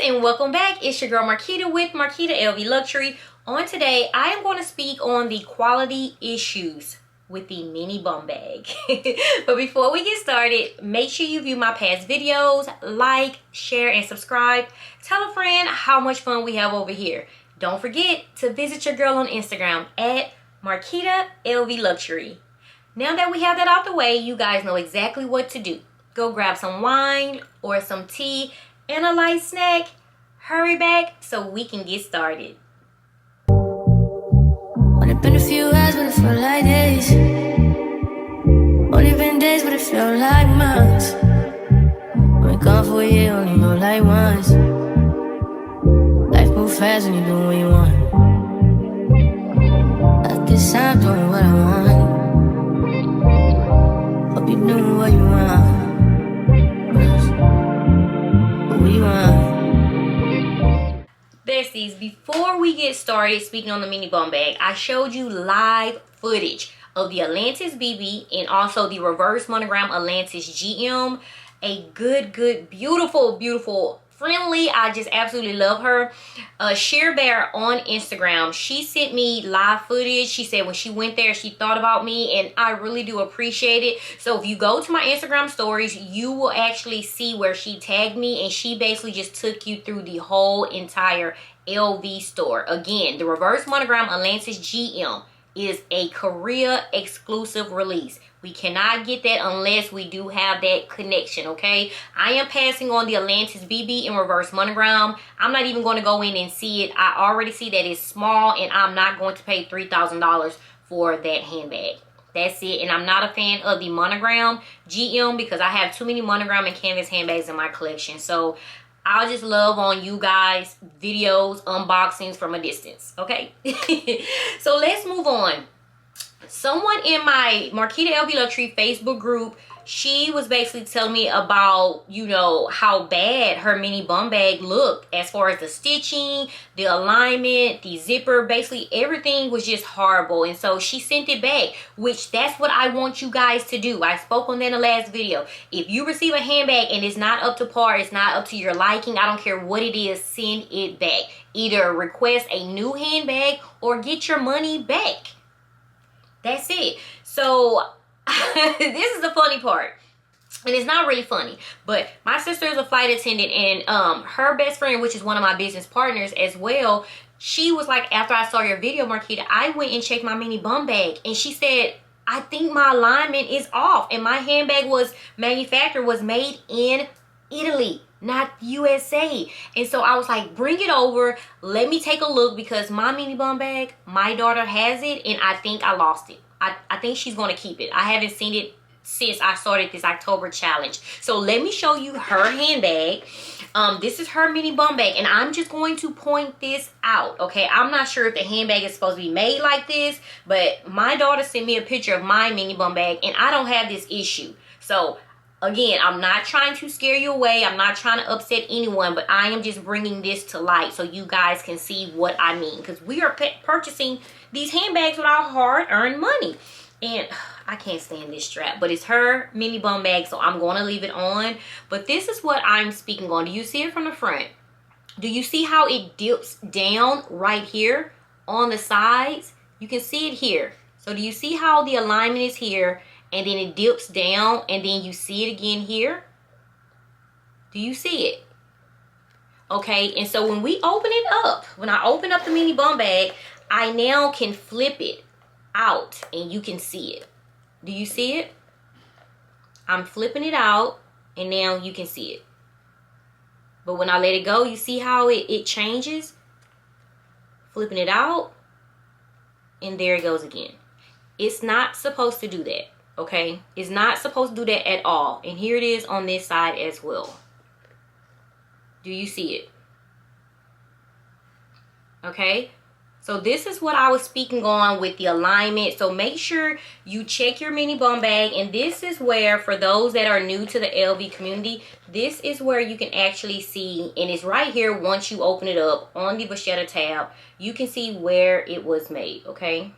and welcome back. It's your girl Marquita with Marquita LV Luxury. On today, I am going to speak on the quality issues with the mini bum bag. But before we get started, make sure you view my past videos, like, share, and subscribe. Tell a friend how much fun we have over here. Don't forget to visit your girl on Instagram at Marquita LV Luxury. Now that we have that out the way, you guys know exactly what to do. Go grab some wine or some tea and a light snack. Hurry back so we can get started. Only been a few hours, but it felt like days. Only been days, but it felt like months. Been gone for a year, only know like once. Life moves fast when you do what you want. At this time, doing what I want. Hope you doing what you want. Besties, before we get started speaking on the mini bum bag, I showed you live footage of the Atlantis BB and also the reverse monogram Atlantis GM. A good, beautiful, friendly, I just absolutely love her. SHAPEWEAR on Instagram, she sent me live footage. She said when she went there, she thought about me, and I really do appreciate it. So if you go to my Instagram stories, you will actually see where she tagged me, and she basically just took you through the whole entire LV store. Again, the reverse monogram Atlantis GM is a Korea exclusive release. We cannot get that unless we do have that connection, okay? I am passing on the Atlantis BB in reverse monogram. I'm not even going to go in and see it. I already see that it's small, and I'm not going to pay $3,000 for that handbag. That's it. And I'm not a fan of the monogram GM because I have too many monogram and canvas handbags in my collection. So I'll just love on you guys videos, unboxings from a distance, okay? So let's move on. Someone in my Marquita LV Luxury Facebook group, she was basically telling me about, you know, how bad her mini bum bag looked as far as the stitching, the alignment, the zipper, basically everything was just horrible. And so she sent it back, which that's what I want you guys to do. I spoke on that in the last video. If you receive a handbag and it's not up to par, it's not up to your liking, I don't care what it is, send it back. Either request a new handbag or get your money back. That's it. So this is the funny part, and it's not really funny, but my sister is a flight attendant, and her best friend, which is one of my business partners as well, she was like, after I saw your video, Marquita, I went and checked my mini bum bag, and she said, I think my alignment is off, and my handbag was made in Italy, not USA. And so I was like, bring it over, let me take a look, because my mini bum bag, my daughter has it, and I think I lost it. I think she's going to keep it. I haven't seen it since I started this October challenge. So let me show you her handbag. This is her mini bum bag, and I'm just going to point this out, okay? I'm not sure if the handbag is supposed to be made like this, but my daughter sent me a picture of my mini bum bag, and I don't have this issue. So again, I'm not trying to scare you away. I'm not trying to upset anyone, but I am just bringing this to light so you guys can see what I mean, because we are purchasing these handbags with our hard-earned money. And I can't stand this strap, but it's her mini bum bag, so I'm going to leave it on. But this is what I'm speaking on. Do you see it from the front? Do you see how it dips down right here on the sides? You can see it here. So do you see how the alignment is here, and then it dips down, and then you see it again here? Do you see it? Okay, and so when we open it up, when I open up the mini bum bag, I now can flip it out, and you can see it. Do you see it? I'm flipping it out, and now you can see it. But when I let it go, you see how it changes? Flipping it out, and there it goes again. It's not supposed to do that. Okay, it's not supposed to do that at all. And here it is on this side as well. Do you see it? Okay, so this is what I was speaking on with the alignment. So make sure you check your mini bum bag, and this is where, for those that are new to the LV community, this is where you can actually see, and it's right here once you open it up on the Vachetta tab, you can see where it was made. Okay,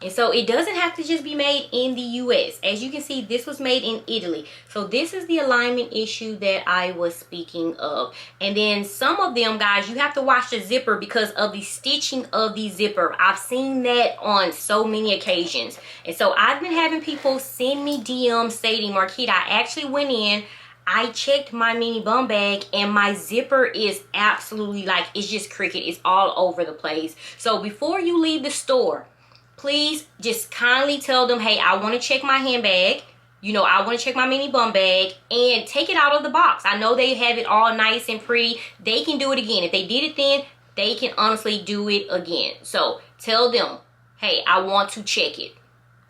And so it doesn't have to just be made in the US. As you can see, this was made in Italy. So this is the alignment issue that I was speaking of. And then some of them, guys, you have to wash the zipper because of the stitching of the zipper. I've seen that on so many occasions. And so I've been having people send me DMs stating, Marquita, I actually went in, I checked my mini bum bag, and my zipper is absolutely like, it's just cricket. It's all over the place. So before you leave the store, please just kindly tell them, hey, I want to check my handbag. You know, I want to check my mini bum bag, and take it out of the box. I know they have it all nice and pretty. They can do it again. If they did it then, they can honestly do it again. So tell them, hey, I want to check it.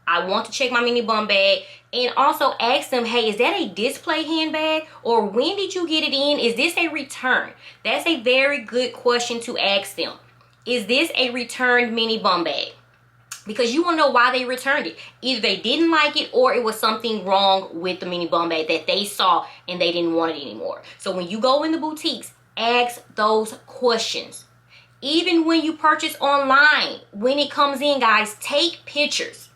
I want to check my mini bum bag. And also ask them, hey, is that a display handbag? Or when did you get it in? Is this a return? That's a very good question to ask them. Is this a returned mini bum bag? Because you want to know why they returned it. Either they didn't like it, or it was something wrong with the mini bum bag that they saw and they didn't want it anymore. So when you go in the boutiques, ask those questions. Even when you purchase online, when it comes in, guys, take pictures.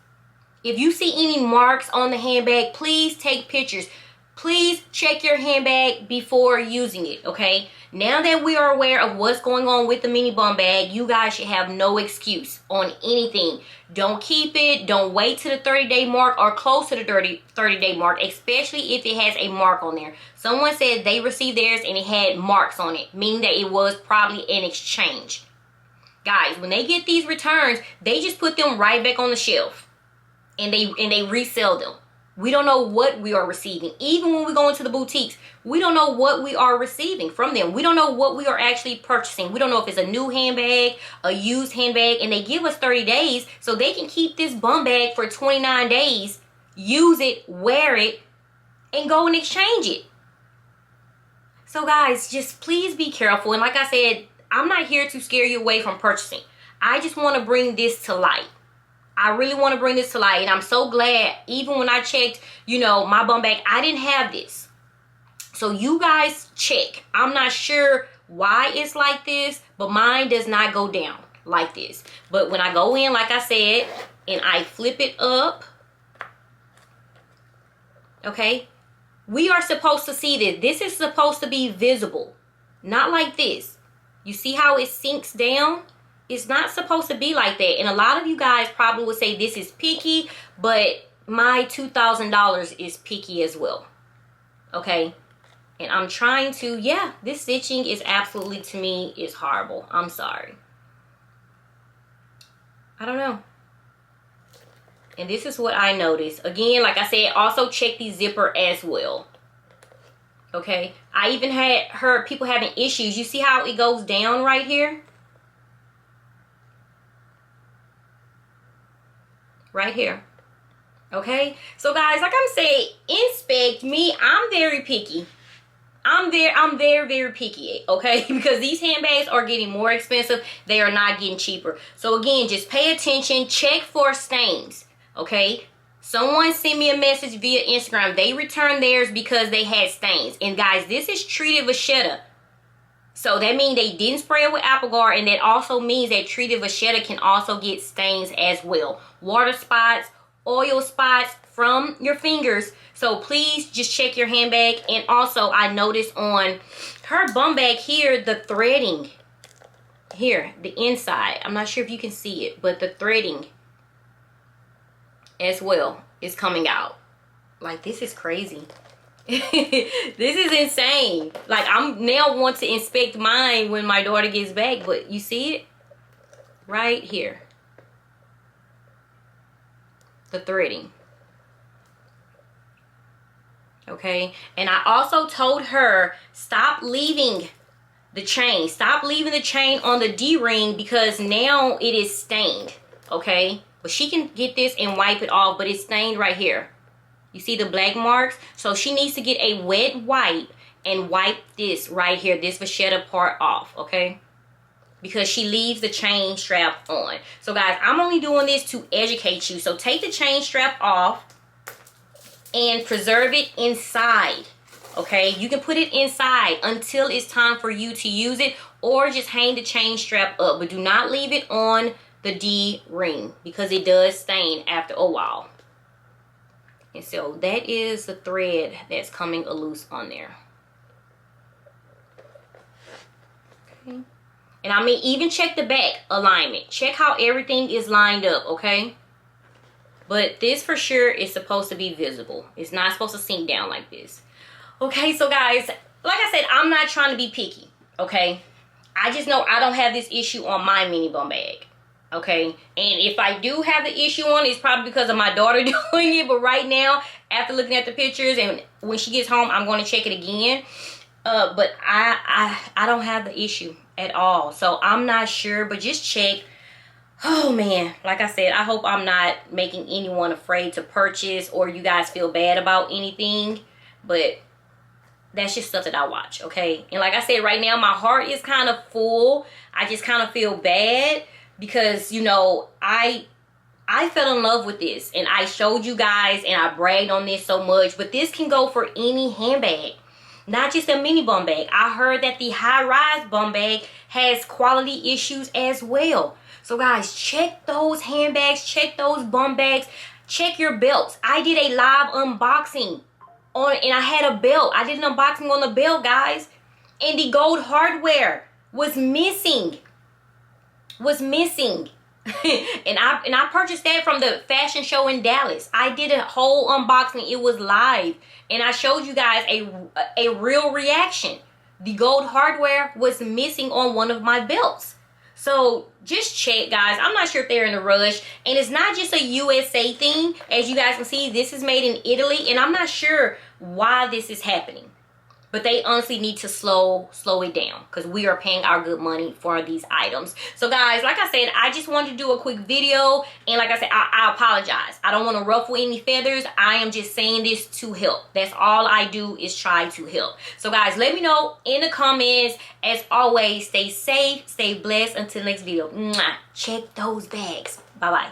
If you see any marks on the handbag, please take pictures. Please check your handbag before using it, okay? Now that we are aware of what's going on with the mini bum bag, you guys should have no excuse on anything. Don't keep it. Don't wait to the 30-day mark or close to the 30-day mark, especially if it has a mark on there. Someone said they received theirs and it had marks on it, meaning that it was probably an exchange. Guys, when they get these returns, they just put them right back on the shelf and they resell them. We don't know what we are receiving. Even when we go into the boutiques, we don't know what we are receiving from them. We don't know what we are actually purchasing. We don't know if it's a new handbag, a used handbag, and they give us 30 days so they can keep this bum bag for 29 days, use it, wear it, and go and exchange it. So guys, just please be careful. And like I said, I'm not here to scare you away from purchasing. I just want to bring this to light. I really want to bring this to light, and I'm so glad. Even when I checked, you know, my bum bag, I didn't have this. So you guys check. I'm not sure why it's like this, but mine does not go down like this. But when I go in, like I said, and I flip it up, okay, we are supposed to see this. This is supposed to be visible, not like this. You see how it sinks down? It's not supposed to be like that. And a lot of you guys probably would say this is picky, but my $2,000 is picky as well. Okay? And I'm trying to, yeah, this stitching is absolutely, to me, is horrible. I'm sorry. I don't know. And this is what I noticed. Again, like I said, also check the zipper as well. Okay? I even had heard people having issues. You see how it goes down right here? Right here. Okay, so guys, like I'm saying, inspect me. I'm very picky. I'm very picky, okay? Because these handbags are getting more expensive. They are not getting cheaper. So again, just pay attention. Check for stains, okay? Someone sent me a message via Instagram. They returned theirs because they had stains. And guys, this is treated vachetta. So that means they didn't spray it with Applegar, and that also means that treated vachetta can also get stains as well. Water spots, oil spots from your fingers. So please just check your handbag. And also I noticed on her bum bag here, the threading here, the inside. I'm not sure if you can see it, but the threading as well is coming out. Like, this is crazy. This is insane. Like, I'm now want to inspect mine when my daughter gets back, but you see it right here, the threading. Okay, and I also told her, stop leaving the chain. Stop leaving the chain on the D-ring because now it is stained. Okay, but she can get this and wipe it off, but it's stained right here. You see the black marks? So she needs to get a wet wipe and wipe this right here, this vachetta part off, okay? Because she leaves the chain strap on. So guys, I'm only doing this to educate you. So take the chain strap off and preserve it inside, okay? You can put it inside until it's time for you to use it, or just hang the chain strap up. But do not leave it on the D ring because it does stain after a while. And so that is the thread that's coming loose on there. Okay. And I mean, even check the back alignment. Check how everything is lined up, okay? But this for sure is supposed to be visible. It's not supposed to sink down like this. Okay, so guys, like I said, I'm not trying to be picky, okay? I just know I don't have this issue on my mini bum bag. Okay, and if I do have the issue on, it's probably because of my daughter doing it. But right now, after looking at the pictures and when she gets home, I'm going to check it again. But I don't have the issue at all, so I'm not sure. But just check. Oh man, like I said, I hope I'm not making anyone afraid to purchase or you guys feel bad about anything. But that's just stuff that I watch, okay? And like I said, right now my heart is kind of full. I just kind of feel bad. Because, you know, I fell in love with this. And I showed you guys and I bragged on this so much. But this can go for any handbag. Not just a mini bum bag. I heard that the high-rise bum bag has quality issues as well. So, guys, check those handbags. Check those bum bags. Check your belts. I did a live unboxing and I had a belt. I did an unboxing on the belt, guys. And the gold hardware was missing. And I purchased that from the fashion show in Dallas. I did a whole unboxing. It was live and I showed you guys a real reaction. The gold hardware was missing on one of my belts. So just check, guys. I'm not sure if they're in a rush, and it's not just a USA thing. As you guys can see, this is made in Italy, and I'm not sure why this is happening. But they honestly need to slow it down because we are paying our good money for these items. So guys, like I said, I just wanted to do a quick video. And like I said, I apologize. I don't want to ruffle any feathers. I am just saying this to help. That's all I do is try to help. So guys, let me know in the comments. As always, stay safe, stay blessed. Until next video. Mwah. Check those bags. Bye-bye.